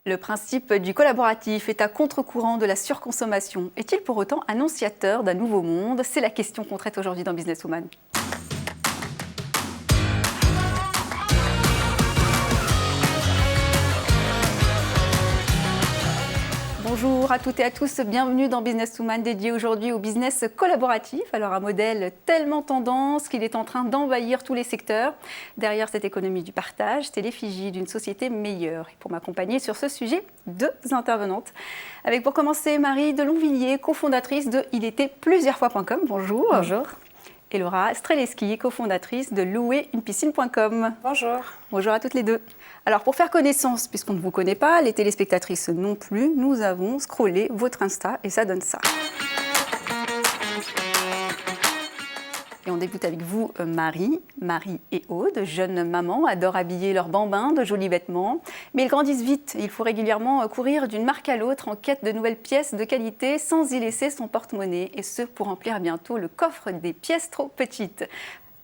Le principe du collaboratif est à contre-courant de la surconsommation. Est-il pour autant annonciateur d'un nouveau monde? C'est la question qu'on traite aujourd'hui dans Businesswoman. Bonjour à toutes et à tous, bienvenue dans Businesswoman dédié aujourd'hui au business collaboratif. Alors un modèle tellement tendance qu'il est en train d'envahir tous les secteurs. Derrière cette économie du partage, c'est l'effigie d'une société meilleure. Et pour m'accompagner sur ce sujet, deux intervenantes. Avec pour commencer Marie Delonvilliers, cofondatrice de ilétait-plusieurs-fois.com. Bonjour. Bonjour. Et Laura Streleski, cofondatrice de louer-une-piscine.com. Bonjour. Bonjour à toutes les deux. Alors pour faire connaissance, puisqu'on ne vous connaît pas, les téléspectatrices non plus, nous avons scrollé votre Insta et ça donne ça. Et on débute avec vous, Marie et Aude, jeunes mamans, adorent habiller leurs bambins de jolis vêtements. Mais ils grandissent vite. Il faut régulièrement courir d'une marque à l'autre en quête de nouvelles pièces de qualité sans y laisser son porte-monnaie. Et ce, pour remplir bientôt le coffre des pièces trop petites.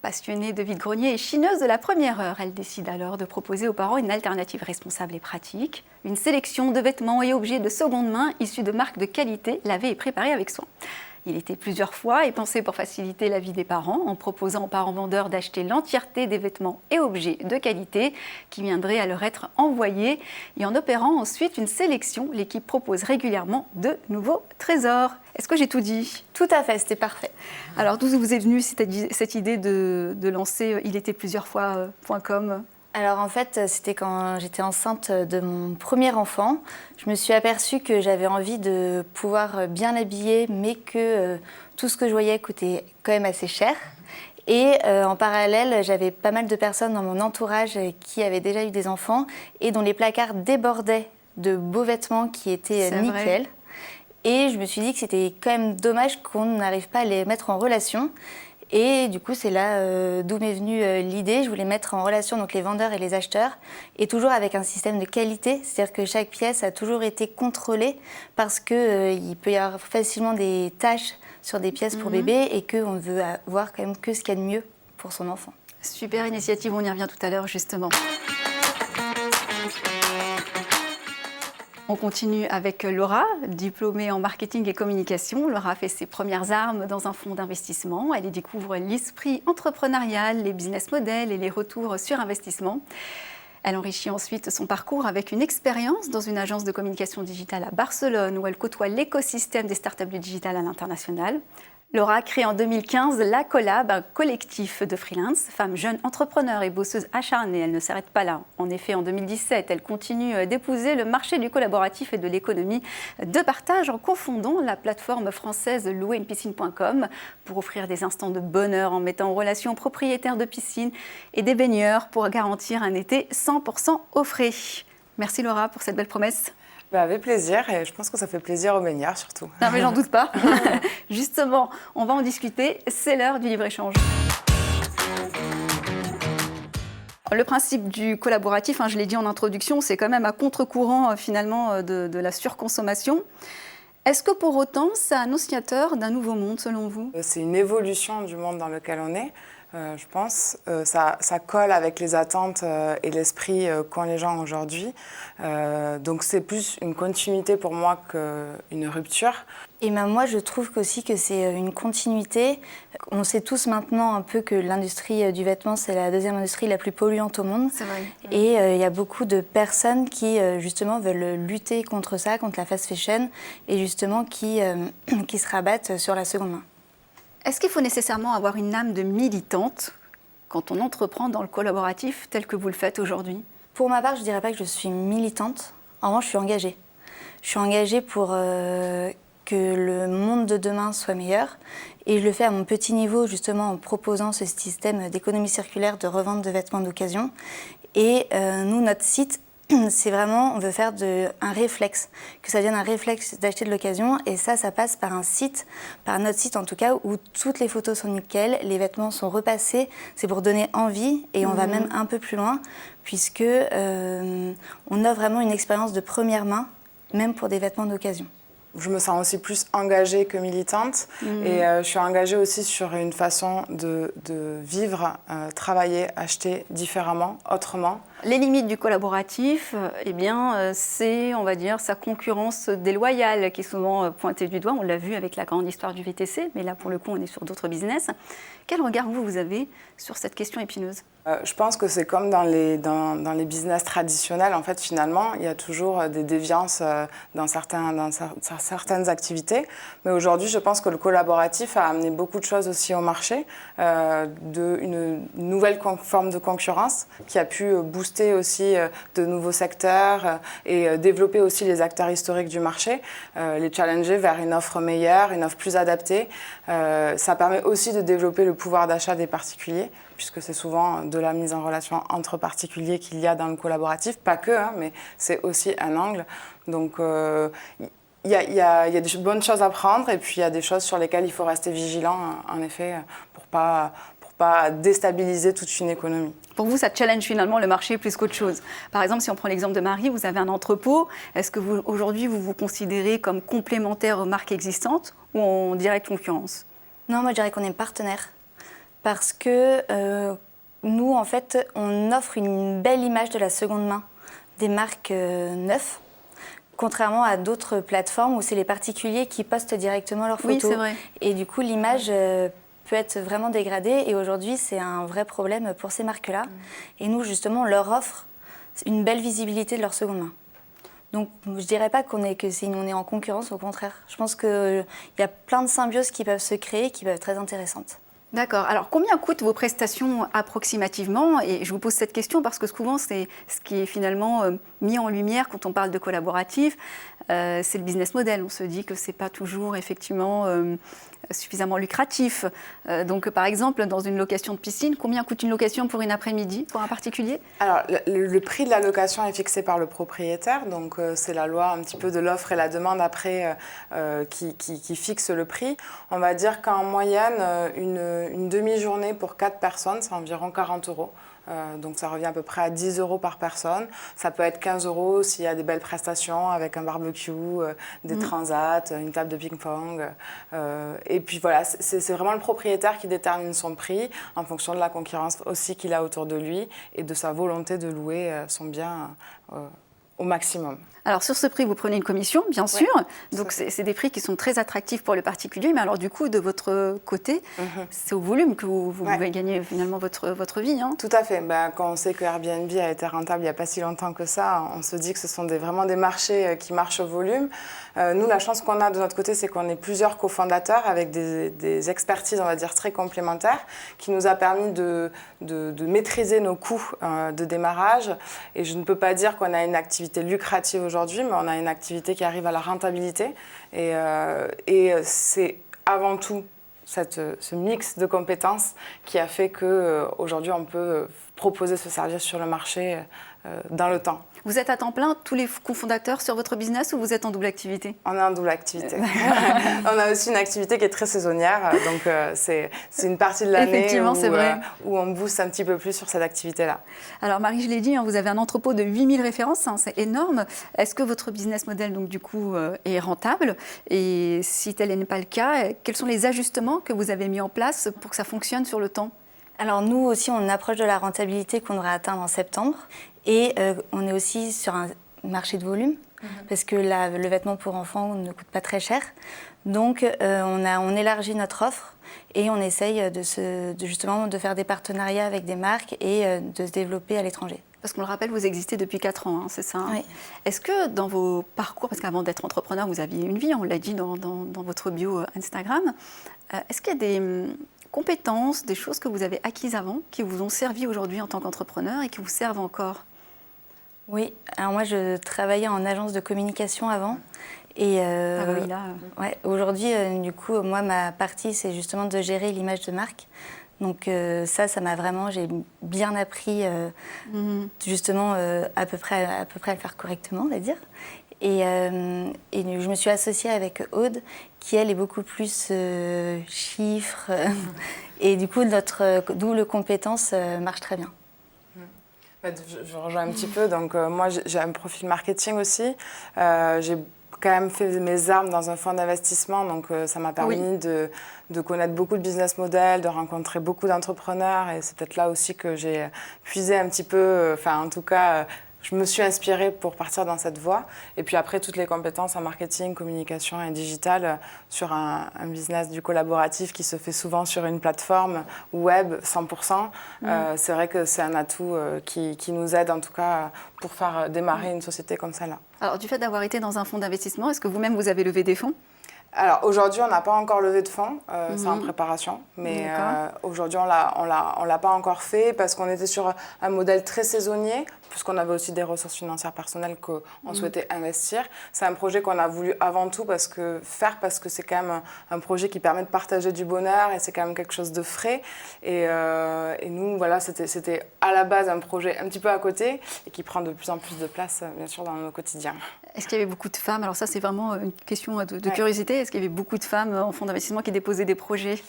Passionnée de vide-grenier et chineuse de la première heure, elle décide alors de proposer aux parents une alternative responsable et pratique. Une sélection de vêtements et objets de seconde main issus de marques de qualité lavés et préparés avec soin. Il était plusieurs fois et pensé pour faciliter la vie des parents en proposant aux parents vendeurs d'acheter l'entièreté des vêtements et objets de qualité qui viendraient à leur être envoyés et en opérant ensuite une sélection, l'équipe propose régulièrement de nouveaux trésors. Est-ce que j'ai tout dit? Tout à fait, c'était parfait. Alors d'où vous est venue cette idée de lancer ilétait-plusieurs-fois.com? Alors en fait, c'était quand j'étais enceinte de mon premier enfant. Je me suis aperçue que j'avais envie de pouvoir bien l'habiller, mais que tout ce que je voyais coûtait quand même assez cher. Et en parallèle, j'avais pas mal de personnes dans mon entourage qui avaient déjà eu des enfants et dont les placards débordaient de beaux vêtements qui étaient nickel. Et je me suis dit que c'était quand même dommage qu'on n'arrive pas à les mettre en relation. Et du coup, c'est là d'où m'est venue l'idée. Je voulais mettre en relation donc, les vendeurs et les acheteurs, et toujours avec un système de qualité. C'est-à-dire que chaque pièce a toujours été contrôlée parce qu'il peut y avoir facilement des taches sur des pièces pour bébé et qu'on veut avoir quand même que ce qu'il y a de mieux pour son enfant. Super initiative, on y revient tout à l'heure justement. On continue avec Laura, diplômée en marketing et communication. Laura fait ses premières armes dans un fonds d'investissement. Elle y découvre l'esprit entrepreneurial, les business models et les retours sur investissement. Elle enrichit ensuite son parcours avec une expérience dans une agence de communication digitale à Barcelone où elle côtoie l'écosystème des startups du digital à l'international. Laura crée en 2015 La Collab, un collectif de freelance, femmes jeunes entrepreneurs et bosseuses acharnées. Elle ne s'arrête pas là. En effet, en 2017, elle continue d'épouser le marché du collaboratif et de l'économie de partage en confondant la plateforme française louer-une-piscine.com pour offrir des instants de bonheur en mettant en relation propriétaires de piscines et des baigneurs pour garantir un été 100% au frais. Merci Laura pour cette belle promesse. Avec plaisir, et je pense que ça fait plaisir aux baigneurs surtout. Non mais j'en doute pas. Justement, on va en discuter, c'est l'heure du libre-échange. Le principe du collaboratif, je l'ai dit en introduction, c'est quand même à contre-courant finalement de la surconsommation. Est-ce que pour autant, c'est annonciateur d'un nouveau monde selon vous? C'est une évolution du monde dans lequel on est. Je pense, ça colle avec les attentes et l'esprit qu'ont les gens aujourd'hui. Donc c'est plus une continuité pour moi qu'une rupture. Et moi, je trouve aussi que c'est une continuité. On sait tous maintenant un peu que l'industrie du vêtement, c'est la deuxième industrie la plus polluante au monde. C'est vrai. Et il y a beaucoup de personnes qui, justement, veulent lutter contre ça, contre la fast fashion, et justement qui se rabattent sur la seconde main. Est-ce qu'il faut nécessairement avoir une âme de militante quand on entreprend dans le collaboratif tel que vous le faites aujourd'hui? Pour ma part, je ne dirais pas que je suis militante. En revanche, je suis engagée. Je suis engagée pour que le monde de demain soit meilleur. Et je le fais à mon petit niveau, justement, en proposant ce système d'économie circulaire de revente de vêtements d'occasion. Et nous, notre site, c'est vraiment, on veut faire un réflexe, que ça devienne un réflexe d'acheter de l'occasion. Et ça passe par un site, par notre site en tout cas, où toutes les photos sont nickel, les vêtements sont repassés. C'est pour donner envie et on va même un peu plus loin, puisque on offre vraiment une expérience de première main, même pour des vêtements d'occasion. Je me sens aussi plus engagée que militante et je suis engagée aussi sur une façon de vivre, travailler, acheter différemment, autrement. Les limites du collaboratif, eh bien, c'est, on va dire, sa concurrence déloyale qui est souvent pointée du doigt. On l'a vu avec la grande histoire du VTC, mais là, pour le coup, on est sur d'autres business. Quel regard vous avez sur cette question épineuse ? Je pense que c'est comme dans les business traditionnels, en fait, finalement, il y a toujours des déviances dans certaines activités. Mais aujourd'hui, je pense que le collaboratif a amené beaucoup de choses aussi au marché, une nouvelle forme de concurrence qui a pu booster aussi de nouveaux secteurs et développer aussi les acteurs historiques du marché, les challenger vers une offre meilleure, une offre plus adaptée. Ça permet aussi de développer le pouvoir d'achat des particuliers, puisque c'est souvent de la mise en relation entre particuliers qu'il y a dans le collaboratif, pas que, hein, mais c'est aussi un angle. Donc il y a des bonnes choses à prendre et puis il y a des choses sur lesquelles il faut rester vigilant, en effet, pour pas déstabiliser toute une économie. Pour vous, ça challenge finalement le marché plus qu'autre chose. Par exemple, si on prend l'exemple de Marie, vous avez un entrepôt. Est-ce que aujourd'hui, vous vous considérez comme complémentaire aux marques existantes ou en directe concurrence ? Non, moi je dirais qu'on est partenaire. Parce que nous, en fait, on offre une belle image de la seconde main des marques neuves, contrairement à d'autres plateformes où c'est les particuliers qui postent directement leurs photos. Oui, c'est vrai. Et du coup, l'image peut être vraiment dégradée. Et aujourd'hui, c'est un vrai problème pour ces marques-là. Et nous, justement, on leur offre une belle visibilité de leur seconde main. Donc, je ne dirais pas qu'on est en concurrence, au contraire. Je pense qu'il y a plein de symbioses qui peuvent se créer, qui peuvent être très intéressantes. D'accord. Alors, combien coûtent vos prestations approximativement ? Et je vous pose cette question parce que souvent, c'est ce qui est finalement mis en lumière quand on parle de collaboratif. C'est le business model. On se dit que ce n'est pas toujours effectivement suffisamment lucratif. Donc, par exemple, dans une location de piscine, combien coûte une location pour une après-midi pour un particulier ? Alors, le prix de la location est fixé par le propriétaire. Donc, c'est la loi un petit peu de l'offre et la demande après qui fixe le prix. On va dire qu'en moyenne, une demi-journée pour 4 personnes, c'est environ 40 €. Donc ça revient à peu près à 10 € par personne. Ça peut être 15 € s'il y a des belles prestations avec un barbecue, des transats, une table de ping-pong. Et puis voilà, c'est vraiment le propriétaire qui détermine son prix en fonction de la concurrence aussi qu'il a autour de lui et de sa volonté de louer son bien au maximum. Alors sur ce prix, vous prenez une commission, bien sûr. Donc c'est des prix qui sont très attractifs pour le particulier. Mais alors du coup, de votre côté, c'est au volume que vous pouvez gagner finalement votre vie. Hein. Tout à fait. Quand on sait que Airbnb a été rentable il n'y a pas si longtemps que ça, on se dit que ce sont vraiment des marchés qui marchent au volume. Nous, la chance qu'on a de notre côté, c'est qu'on est plusieurs cofondateurs avec des expertises, on va dire, très complémentaires, qui nous a permis de maîtriser nos coûts de démarrage. Et je ne peux pas dire qu'on a une activité lucrative aujourd'hui, mais on a une activité qui arrive à la rentabilité. Et c'est avant tout ce mix de compétences qui a fait qu'aujourd'hui, on peut proposer ce service sur le marché dans le temps. Vous êtes à temps plein, tous les cofondateurs sur votre business, ou vous êtes en double activité ? On est en double activité. On a aussi une activité qui est très saisonnière, donc c'est une partie de l'année où on booste un petit peu plus sur cette activité-là. Alors Marie, je l'ai dit, vous avez un entrepôt de 8000 références, c'est énorme. Est-ce que votre business model donc, du coup, est rentable ? Et si tel n'est pas le cas, quels sont les ajustements que vous avez mis en place pour que ça fonctionne sur le temps ? Alors nous aussi, on approche de la rentabilité qu'on devrait atteindre en septembre. Et on est aussi sur un marché de volume, parce que le vêtement pour enfants ne coûte pas très cher. Donc on élargit notre offre et on essaye justement de faire des partenariats avec des marques et de se développer à l'étranger. Parce qu'on le rappelle, vous existez depuis 4 ans, hein, c'est ça ? Oui. Est-ce que dans vos parcours, parce qu'avant d'être entrepreneur, vous aviez une vie, on l'a dit dans votre bio Instagram, est-ce qu'il y a des compétences, des choses que vous avez acquises avant, qui vous ont servi aujourd'hui en tant qu'entrepreneur et qui vous servent encore ? Oui, alors moi je travaillais en agence de communication avant. Et aujourd'hui, du coup, moi ma partie c'est justement de gérer l'image de marque. Donc ça m'a vraiment, j'ai bien appris justement à peu près à le faire correctement, on va dire. Et je me suis associée avec Aude, qui elle est beaucoup plus chiffres. Et du coup, notre double compétence marche très bien. Je rejoins un petit peu. Donc moi, j'ai un profil marketing aussi. J'ai quand même fait mes armes dans un fonds d'investissement, donc ça m'a permis de connaître beaucoup de business models, de rencontrer beaucoup d'entrepreneurs, et c'est peut-être là aussi que j'ai puisé un petit peu, en tout cas, je me suis inspirée pour partir dans cette voie. Et puis après, toutes les compétences en marketing, communication et digital sur un business du collaboratif qui se fait souvent sur une plateforme web 100%. C'est vrai que c'est un atout qui nous aide en tout cas pour faire démarrer une société comme celle-là. Alors, du fait d'avoir été dans un fonds d'investissement, est-ce que vous-même vous avez levé des fonds ? Alors aujourd'hui, on n'a pas encore levé de fonds, c'est en préparation, mais aujourd'hui on l'a pas encore fait parce qu'on était sur un modèle très saisonnier, puisqu'on avait aussi des ressources financières personnelles qu'on souhaitait investir. C'est un projet qu'on a voulu avant tout parce que c'est quand même un projet qui permet de partager du bonheur et c'est quand même quelque chose de frais. Et nous, voilà, c'était à la base un projet un petit peu à côté et qui prend de plus en plus de place, bien sûr, dans nos quotidiens. Est-ce qu'il y avait beaucoup de femmes ? Alors ça, c'est vraiment une question de curiosité. Est-ce qu'il y avait beaucoup de femmes en fonds d'investissement qui déposaient des projets ?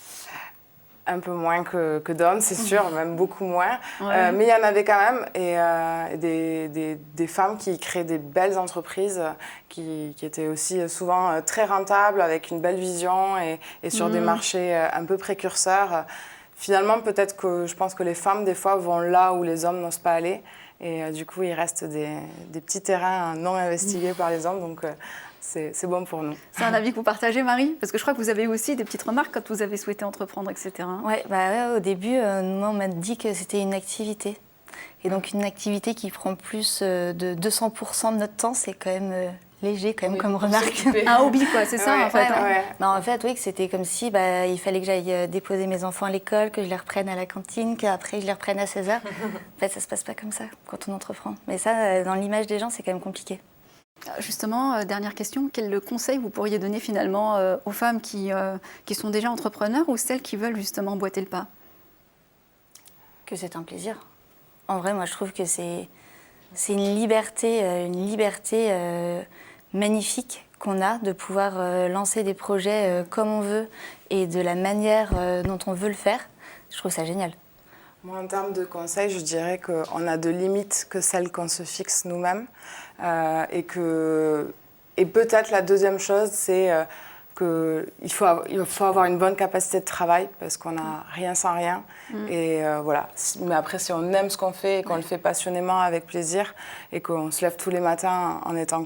Un peu moins que d'hommes, c'est sûr, même beaucoup moins. Mais il y en avait quand même, et des femmes qui créaient des belles entreprises qui étaient aussi souvent très rentables, avec une belle vision et sur des marchés un peu précurseurs. Finalement, peut-être que je pense que les femmes, des fois, vont là où les hommes n'osent pas aller. Et du coup, il reste des petits terrains non investigués par les hommes. Donc, c'est bon pour nous. C'est un avis que vous partagez, Marie ? Parce que je crois que vous avez aussi des petites remarques quand vous avez souhaité entreprendre, etc. Ouais, au début, moi, on m'a dit que c'était une activité. Et donc, une activité qui prend plus de 200% de notre temps, c'est quand même léger comme remarque. Un hobby, quoi, c'est ça, en fait. En fait, oui, que c'était comme si il fallait que j'aille déposer mes enfants à l'école, que je les reprenne à la cantine, qu'après je les reprenne à 16h. En fait, ça se passe pas comme ça quand on entreprend. Mais ça, dans l'image des gens, c'est quand même compliqué. Justement, dernière question, quel conseil vous pourriez donner finalement aux femmes qui sont déjà entrepreneurs ou celles qui veulent justement emboîter le pas ? Que c'est un plaisir. En vrai, moi, je trouve que c'est une liberté magnifique qu'on a de pouvoir lancer des projets comme on veut et de la manière dont on veut le faire. Je trouve ça génial. Moi, en termes de conseils, je dirais qu'on a de limites que celles qu'on se fixe nous-mêmes. Et peut-être la deuxième chose, c'est qu'il faut avoir une bonne capacité de travail parce qu'on n'a rien sans rien. Et voilà. Mais après, si on aime ce qu'on fait et qu'on le fait passionnément, avec plaisir, et qu'on se lève tous les matins en étant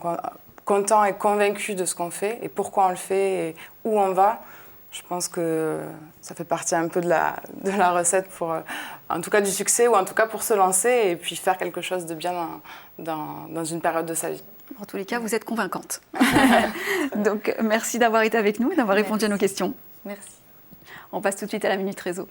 content et convaincu de ce qu'on fait et pourquoi on le fait et où on va, je pense que ça fait partie un peu de la recette pour, en tout cas du succès, ou en tout cas pour se lancer et puis faire quelque chose de bien dans une période de sa vie. En tous les cas, vous êtes convaincante. Donc, merci d'avoir été avec nous et d'avoir répondu à nos questions. Merci. On passe tout de suite à la Minute Réseau.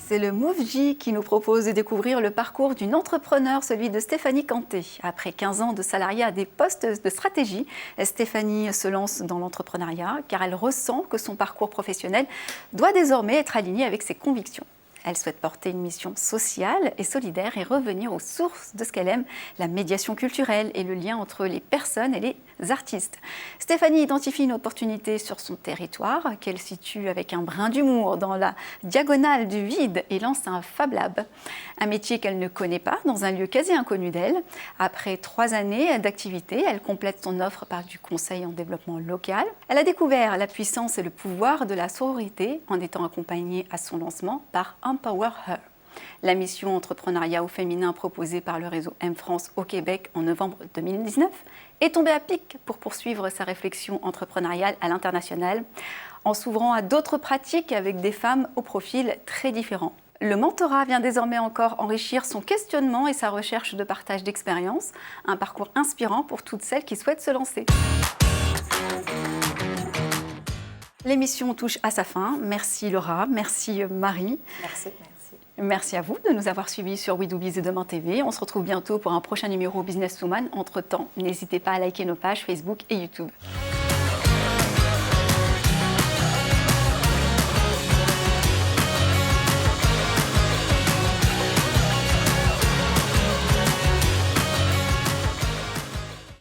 C'est le MoveJ qui nous propose de découvrir le parcours d'une entrepreneure, celui de Stéphanie Canté. Après 15 ans de salariat à des postes de stratégie, Stéphanie se lance dans l'entrepreneuriat car elle ressent que son parcours professionnel doit désormais être aligné avec ses convictions. Elle souhaite porter une mission sociale et solidaire et revenir aux sources de ce qu'elle aime, la médiation culturelle et le lien entre les personnes et les artistes. Stéphanie identifie une opportunité sur son territoire qu'elle situe avec un brin d'humour dans la diagonale du vide et lance un Fab Lab, un métier qu'elle ne connaît pas dans un lieu quasi inconnu d'elle. Après 3 années d'activité, elle complète son offre par du conseil en développement local. Elle a découvert la puissance et le pouvoir de la sororité en étant accompagnée à son lancement par Empower Her. La mission entrepreneuriat au féminin proposée par le réseau M-France au Québec en novembre 2019 est tombée à pic pour poursuivre sa réflexion entrepreneuriale à l'international en s'ouvrant à d'autres pratiques avec des femmes au profil très différent. Le mentorat vient désormais encore enrichir son questionnement et sa recherche de partage d'expériences, un parcours inspirant pour toutes celles qui souhaitent se lancer. L'émission touche à sa fin. Merci Laura, merci Marie. Merci. Merci à vous de nous avoir suivis sur We Do Biz et Demain TV. On se retrouve bientôt pour un prochain numéro Businesswoman. Entre-temps, n'hésitez pas à liker nos pages Facebook et YouTube.